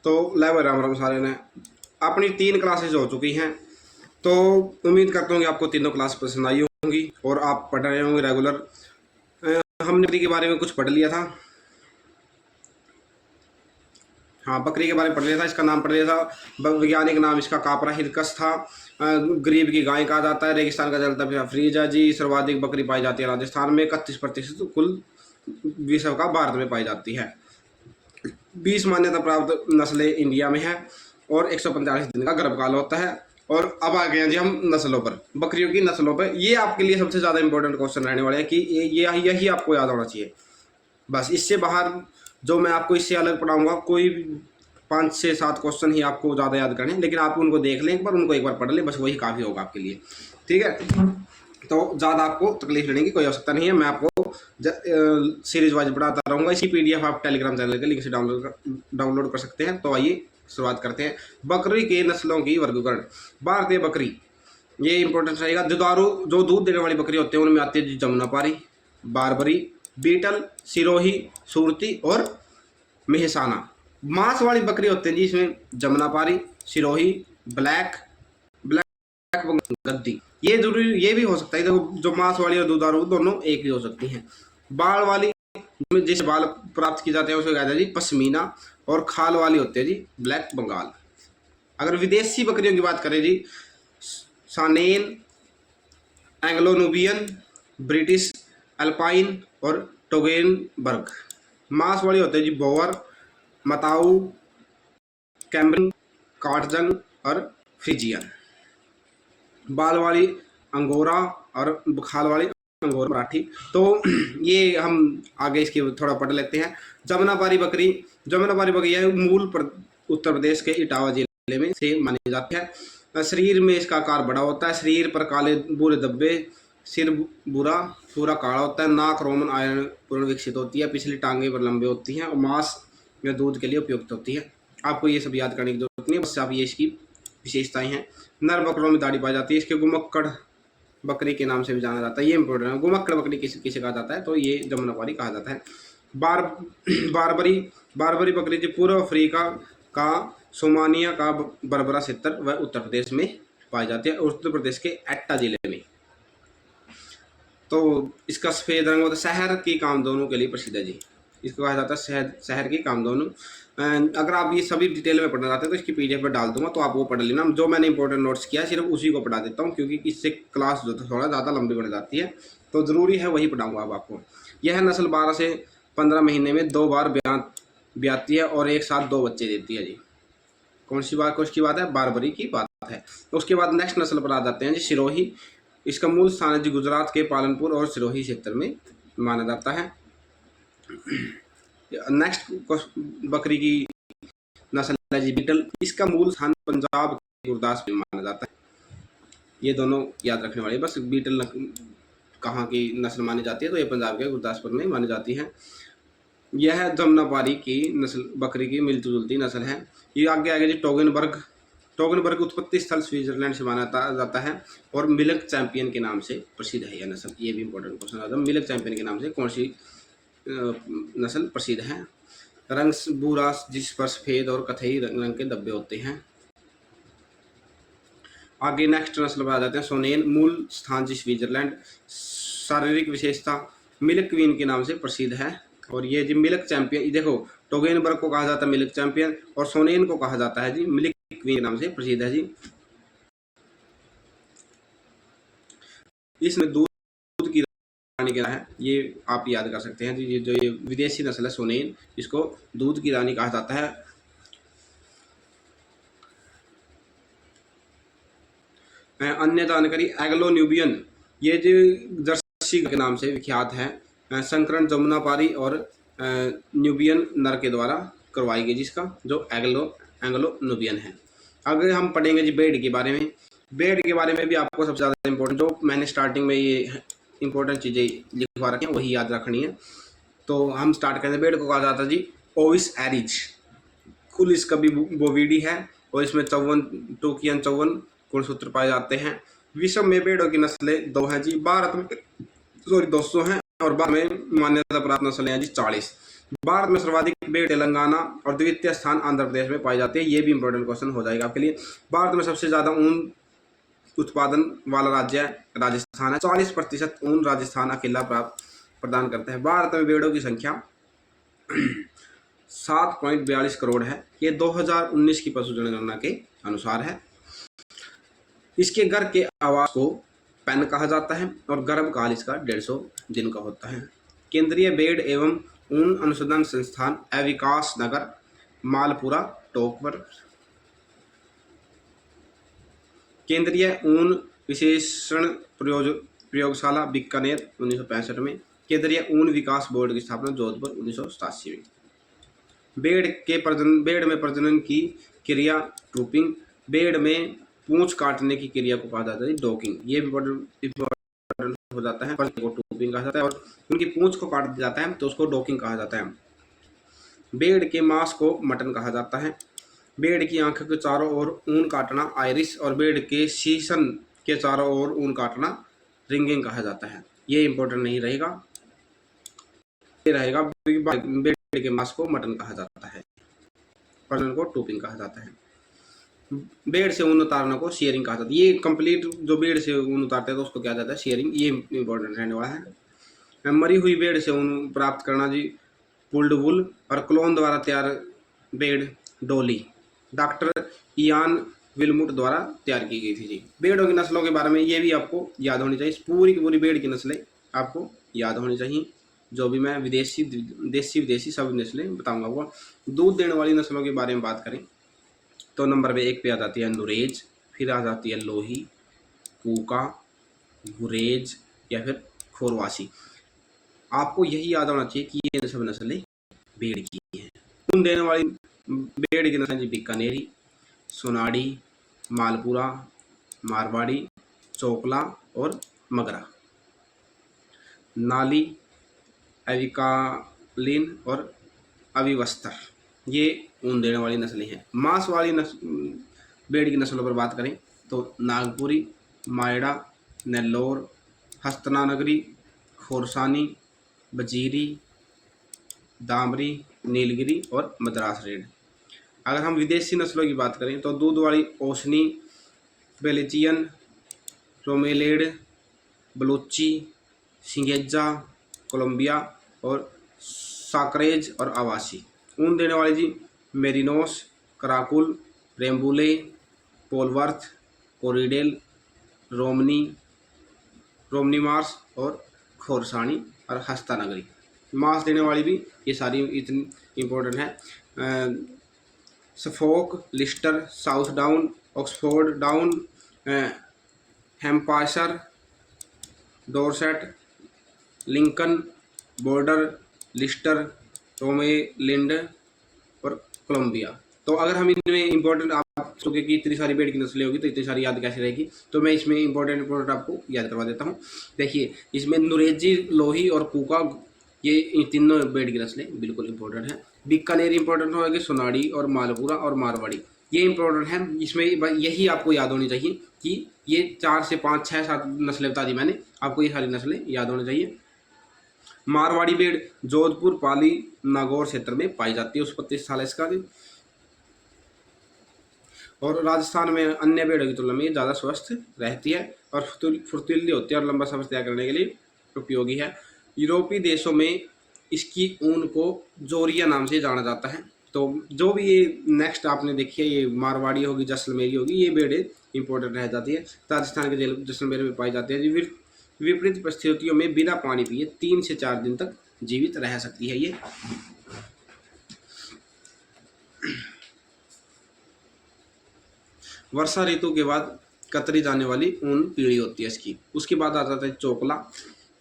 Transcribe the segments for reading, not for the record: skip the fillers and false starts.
तो लेवल राम राम सारे ने अपनी 3 क्लासेज हो चुकी हैं। तो उम्मीद करता हूँ कि आपको तीनों क्लास पसंद आई होंगी और आप पढ़ रहे होंगे रेगुलर। हमने बकरी के बारे में कुछ पढ़ लिया था। हाँ, बकरी के बारे में पढ़ लिया था। इसका नाम पढ़ लिया था, वैज्ञानिक नाम इसका कापरा हिरकस था। गरीब की गाय कहा जाता है। रेगिस्तान का जलता फ्रीज है जी। सर्वाधिक बकरी पाई जाती है राजस्थान में। 31% कुल विश्व का भारत में पाई जाती है। 20 मान्यता प्राप्त नस्लें इंडिया में है और 145 दिन का गर्भकाल होता है। और अब आ गए हैं जी हम नस्लों पर, बकरियों की नस्लों पर। ये आपके लिए सबसे ज़्यादा इंपॉर्टेंट क्वेश्चन रहने वाले हैं कि यही आपको याद होना चाहिए। बस इससे बाहर जो मैं आपको इससे अलग पढ़ाऊंगा, कोई 5 से 7 क्वेश्चन ही आपको ज़्यादा याद करने, लेकिन आप उनको देख लें एक बार, उनको एक बार पढ़ लें, बस वही काफ़ी होगा आपके लिए। ठीक है, तो ज़्यादा आपको तकलीफ लेने की कोई आवश्यकता नहीं है। मैं आपको सीरीज वाइज पढ़ाता रहूँगा। इसी PDF आप टेलीग्राम चैनल के लिंक से डाउनलोड कर सकते हैं। तो आइए शुरुआत करते हैं। बकरी के नस्लों की वर्गीकरण। भारतीय बकरी, ये इंपॉर्टेंट रहेगा। दुधारू जो दूध देने वाली बकरी होते हैं उनमें आती है जमुनापारी, बारबरी, बीटल, सिरोही, सुरती और मेहसाना। मांस वाली बकरी होते हैं जी इसमें जमुनापारी, सिरोही, ब्लैक गद्दी। ये जरूरी ये भी हो सकता है, देखो जो मांस वाली और दुधारू दोनों एक ही हो सकती हैं। बाल वाली जिस बाल प्राप्त की जाते हैं उसे कहते हैं जी पश्मीना, और खाल वाली होती है जी ब्लैक बंगाल। अगर विदेशी बकरियों की बात करें जी, सानेन, एंग्लो नुबियन, ब्रिटिश अल्पाइन और टोगेनबर्ग। मांस वाली होते हैं जी बोअर, मताऊ, कैम्ब्रिन, काटजन और फ्रिजियन। बाल वाली अंगोरा और खाल वाली अंगोरा मराठी। तो ये हम आगे इसकी थोड़ा पढ़ लेते हैं। जमुनापारी बकरी है मूल उत्तर प्रदेश के इटावा जिले में से मानी जाती है। शरीर में इसका आकार बड़ा होता है। शरीर पर काले बुरे धब्बे, सिर पूरा काला होता है। नाक रोमन आयरन पूर्ण विकसित होती है। पिछली टांगे पर लंबे होती हैं और मांस या दूध के लिए उपयुक्त होती है। आपको ये सब याद करने की जरूरत नहीं है, बस आप ये इसकी विशेषताएं हैं। नर बकरों में दाढ़ी पाई जाती है। इसके गुमक्कड़ बकरी के नाम से भी जाना जाता है। ये इंपॉर्टेंट है। गुमक्कड़ बकरी किसे कहा जाता है, तो ये जमुनापारी कहा जाता है। बारबरी बकरी जो पूर्व अफ्रीका का सोमानिया का बरबरा क्षेत्र व उत्तर प्रदेश में पाई जाती है। उत्तर प्रदेश के एट्टा जिले में। तो इसका सफ़ेद रंग होता है। शहर की कामधेनु के लिए प्रसिद्ध है जी। इसको कहा जाता है शहर की कामधेनु। अगर आप ये सभी डिटेल में पढ़ना चाहते हैं तो इसकी PDF पर डाल दूंगा, तो आप वो पढ़ लेना। जो मैंने इंपॉर्टेंट नोट्स किया सिर्फ उसी को पढ़ा देता हूँ, क्योंकि इससे क्लास जो थोड़ा ज़्यादा लंबी बढ़ जाती है, तो ज़रूरी है वही पढ़ाऊँगा अब आपको। यह नस्ल 12 से 15 महीने में 2 बार ब्याती है और एक साथ 2 बच्चे देती है जी। कौन सी बात है? बारबरी की बात है। तो उसके बाद नेक्स्ट नस्ल पर आ जाते हैं जी, सिरोही। इसका मूल स्थान है जी गुजरात के पालनपुर और सिरोही क्षेत्र में माना जाता है। नेक्स्ट बकरी की नस्ल है जी बीटल। इसका मूल स्थान पंजाब के गुरदासपुर में माना जाता है। ये दोनों याद रखने वाले। बस बीटल कहाँ की नस्ल मानी जाती है, तो ये पंजाब के गुरदासपुर में मानी जाती है। यह जमुनापारी की नस्ल बकरी की मिलती जुलती नस्ल है। ये आगे जी टोगनबर्ग उत्पत्ति स्थल स्विट्जरलैंड से माना जाता है और मिल्क चैंपियन के नाम से प्रसिद्ध है यह नस्ल। ये भी इंपॉर्टेंट क्वेश्चन आता है। मिल्क चैंपियन के नाम से कौन सी नस्ल प्रसिद्ध है? रंग भूरा जिस पर सफेद और कथई रंग के धब्बे होते हैं। आगे नेक्स्ट नस्ल पर आ जाते हैं सोनेन। मूल स्थान जी स्विट्जरलैंड। शारीरिक विशेषता मिल्क क्वीन के नाम से प्रसिद्ध है। और ये जी मिल्क चैंपियन, देखो टोगेनबर्ग को कहा जाता है मिल्क चैंपियन और सोनेन को कहा जाता है जी मिल्क क्वीन के नाम से प्रसिद्ध है जी। इसमें दूध की रानी क्या है, ये आप याद कर सकते हैं जी। ये जो ये विदेशी नस्ल है सोनेन, इसको दूध की रानी कहा जाता है। अन्य जानकारी, एंग्लो न्यूबियन, ये जो जर्सी के नाम से विख्यात है। संकरण जमुनापारी और न्यूबियन नर के द्वारा करवाई गई, जिसका जो एंग्लो न्यूबियन है। अगर हम पढ़ेंगे जी बेड के बारे में। बेड के बारे में भी आपको सबसे ज़्यादा इंपॉर्टेंट, जो मैंने स्टार्टिंग में ये इंपॉर्टेंट चीज़ें लिखवा रखी हैं वही याद रखनी है। तो हम स्टार्ट करें। बेड को कहा जाता है जी ओविस एरिज। कुल इसका भी बोविडी है और इसमें 54 गुणसूत्र पाए जाते हैं। विश्व में भेड़ों की नस्लें 2 हैं जी। भारत में 200 हैं और भारत में मान्यता प्राप्त नस्लें हैं जी 40। भारत में सर्वाधिक भेड़ तेलंगाना और द्वितीय स्थान आंध्र प्रदेश में पाई जाती है। ये भी इंपॉर्टेंट क्वेश्चन हो जाएगा आपके लिए। भारत में सबसे ज्यादा ऊन उत्पादन वाला राज्य राजस्थान है। 40% ऊन राजस्थान अकेला प्राप्त प्रदान करता है। भारत में भेड़ों की संख्या 7.42 करोड़ है। ये 2019 की पशु जनगणना के अनुसार है। इसके गर्भ के आवास को पैन कहा जाता है और गर्भकाल इसका 150 दिन का होता है। केंद्रीय भेड़ एवं ऊन अनुसंधान संस्थान विकास नगर मालपुरा टोकवर। केंद्रीय ऊन विशेषण प्रयोगशाला बीकानेर 1965 में। केंद्रीय ऊन विकास बोर्ड की स्थापना जोधपुर 1987 में। भेड़ में प्रजनन की क्रिया ट्रूपिंग। भेड़ में पूंछ काटने की क्रिया को कहा जाता है डॉकिंग। ये भी इम्पोर्टेंट हो जाता है, को ट्रूपिंग कहा जाता है। और उनकी पूंछ को काट दिया जाता है तो उसको डॉकिंग कहा जाता है। भेड़ के मांस को मटन कहा जाता है। भेड़ की आंखों के चारों ओर ऊन काटना आइरिस और भेड़ के शीशन के चारों ओर ऊन काटना रिंगिंग कहा जाता है। ये इंपॉर्टेंट नहीं रहेगा, ये रहेगा भेड़ के मांस को मटन कहा जाता है, प्रजनन को ट्रूपिंग कहा जाता है। भेड़ से ऊन उतारना को शेयरिंग कहा जाता है। ये कंप्लीट जो भेड़ से ऊन उतारते हैं तो उसको क्या जाता है शेयरिंग। ये इंपॉर्टेंट रहने वाला है। मरी हुई भेड़ से ऊन प्राप्त करना जी पुल्ड वुल और क्लोन द्वारा तैयार भेड़ डोली डॉक्टर इयान विलमुट द्वारा तैयार की गई थी जी। भेड़ों की नस्लों के बारे में ये भी आपको याद होनी चाहिए। पूरी की पूरी भेड़ की नस्लें आपको याद होनी चाहिए, जो भी मैं देसी विदेशी सब नस्लें बताऊंगा। वो दूध देने वाली नस्लों के बारे में बात करें तो नंबर पे 1 पे आ जाती है नुरेज, फिर आ जाती है लोही, कूका, गुरेज या फिर खोरवासी। आपको यही याद होना चाहिए कि ये सब नस्लें भेड़ की हैं। ऊन देने वाली भेड़ की नस्लें बीकानेरी, सोनाड़ी, मालपुरा, मारवाड़ी, चोकला और मगरा। नाली, अविकालीन और अविवस्तर ये ऊन देने वाली नस्लें हैं। मांस वाली भेड़ की नस्लों पर बात करें तो नागपुरी, मायड़ा, नेल्लोर, हस्तनानगरी, खोरसानी, बजीरी, दामरी, नीलगिरी और मद्रास रेड। अगर हम विदेशी नस्लों की बात करें तो दूध वाली ओसनी, बेल्जियन, रोमेलेड, बलूची, सिंगेजा, कोलंबिया और साकरेज और आवासी। ऊन देने वाली जी मेरिनोस, कराकुल, रेम्बुले, पोलवर्थ, कोरिडेल, रोमनी मार्स और खोरसानी और हस्तानगरी। मांस देने वाली भी ये सारी इतनी इम्पोर्टेंट है। Suffolk, Leicester, South Down, Oxford Down, Hampshire, Dorset, Lincoln, Border, Leicester, Romeldale और कोलंबिया। तो अगर हम इनमें इंपॉर्टेंट आप सोचे कि इतनी सारी भेड़ की नस्लें होगी तो इतनी सारी याद कैसे रहेगी, तो मैं इसमें इंपॉर्टेंट आपको याद करवा देता हूँ। देखिए इसमें नुरेजी, लोही और कूका ये तीनों भेड़ की नस्लें बिल्कुल इंपॉर्टेंट है। बीकानेर इंपॉर्टेंट होगी, सोनाड़ी और मालपुरा और मारवाड़ी ये इंपॉर्टेंट है। इसमें यही आपको याद होनी चाहिए कि ये 4 से 5 6 7 नस्लें बता दी मैंने, आपको ये सारी नस्लें याद होनी चाहिए। मारवाड़ी भेड़ जोधपुर, पाली, नागौर क्षेत्र में पाई जाती है, उत्पत्ति स्थल इसका। और राजस्थान में अन्य भेड़ों की तुलना में ज़्यादा स्वस्थ रहती है और फुर्तीली होती है और लंबा सफर तय करने के लिए उपयोगी है। यूरोपीय देशों में इसकी ऊन को जोरिया नाम से जाना जाता है। तो जो भी ये नेक्स्ट आपने देखी है, ये मारवाड़ी होगी, जैसलमेरी होगी, ये भेड़ें इंपॉर्टेंट रह जाती है। राजस्थान के जैसलमेर में पाई जाती है। विपरीत परिस्थितियों में बिना पानी पिए 3 से 4 दिन तक जीवित रह सकती है ये। वर्षा ऋतु के बाद कतरी जाने वाली ऊन पीली होती है इसकी। उसके बाद आ जाता है चोकला।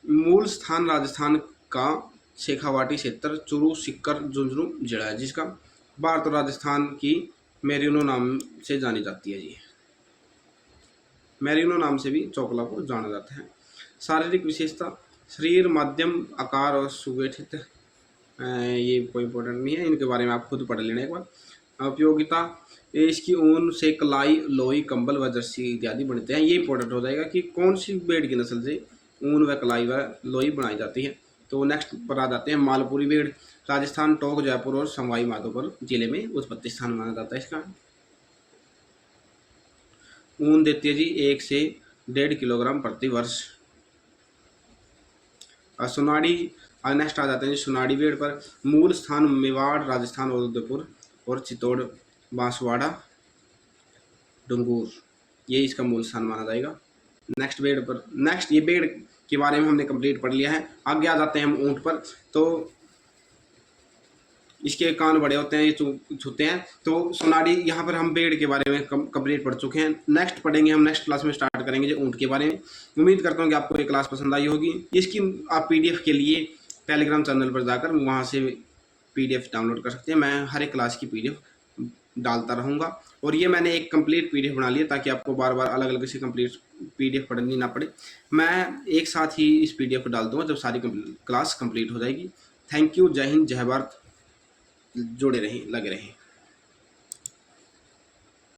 मूल स्थान राजस्थान का शेखावाटी क्षेत्र, चुरू, सिक्कर, झुंझुनू, जिला है, जिसका भारत और राजस्थान की मेरिनो नाम से जानी जाती है जी। मेरिनो नाम से भी चोकला को जाना जाता है। शारीरिक विशेषता, शरीर मध्यम आकार और सुगठित, ये कोई इंपॉर्टेंट नहीं है, इनके बारे में आप खुद पढ़ लेना एक बार। उपयोगिता, इसकी ऊन से कलाई, लोई, कंबल व जर्सी इत्यादि बनते हैं। ये इंपॉर्टेंट हो जाएगा कि कौन सी भेड़ की नस्ल से ऊन व कलाई व लोई बनाई जाती है। तो नेक्स्ट पर आ जाते हैं मालपुरी भेड़। राजस्थान, टोंक, जयपुर और सवाई माधोपुर जिले में उत्पत्ति स्थान माना जाता है इसका। ऊन देती है जी 1 से 1.5 किलोग्राम प्रति वर्ष। और सोनाड़ी, नेक्स्ट आ जाते हैं जी सोनाड़ी भेड़ पर। मूल स्थान मेवाड़, राजस्थान और उदयपुर और चित्तौड़, बांसवाड़ा, डूंगूर, ये इसका मूल स्थान माना जाएगा। नेक्स्ट भेड़ पर, नेक्स्ट ये भेड़ के बारे में हमने कंप्लीट पढ़ लिया है। आगे आ जाते हैं हम ऊंट पर। तो इसके कान बड़े होते हैं, ये छूते हैं। तो सोनाड़ी, यहाँ पर हम भेड़ के बारे में कंप्लीट पढ़ चुके हैं। नेक्स्ट पढ़ेंगे हम, नेक्स्ट क्लास में स्टार्ट करेंगे जो ऊंट के बारे में। उम्मीद करता हूँ कि आपको ये क्लास पसंद आई होगी। इसकी आप PDF के लिए टेलीग्राम चैनल पर जाकर वहाँ से PDF डाउनलोड कर सकते हैं। मैं हर एक क्लास की PDF डालता रहूँगा। और ये मैंने एक कंप्लीट PDF बना लिया ताकि आपको बार बार अलग अलग से कंप्लीट PDF पढ़नी ना पड़े। मैं एक साथ ही इस PDF को डाल दूँगा जब सारी क्लास कंप्लीट हो जाएगी। Thank you. जय हिंद, जय भारत। जुड़े रहें, लगे रहें।